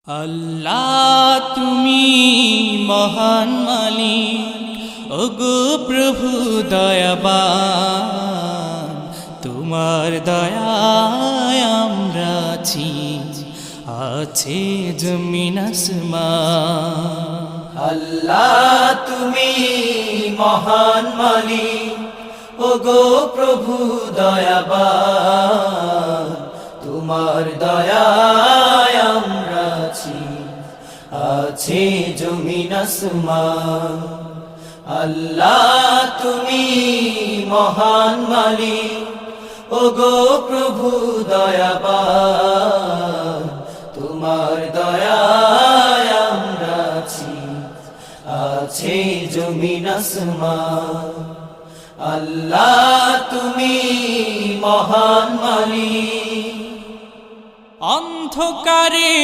আল্লাহ তুমি মহান মালিক, ওগো প্রভু দয়াবান, তোমার দয়ায় আমরা আছি, আছে জমিন আসমান। আল্লাহ তুমি মহান মালিক, ওগো প্রভু দয়াবান, তোমার দয়ায় আমরা আছি, আছে জমিন আসমান। আল্লাহ তুমি মহান মালিক, ওগো প্রভু দয়াবান, তোমার দয়ায় আমরা আছি, আছে জমিন আসমান। আল্লাহ তুমি মহান মালিক। অন্ধকারে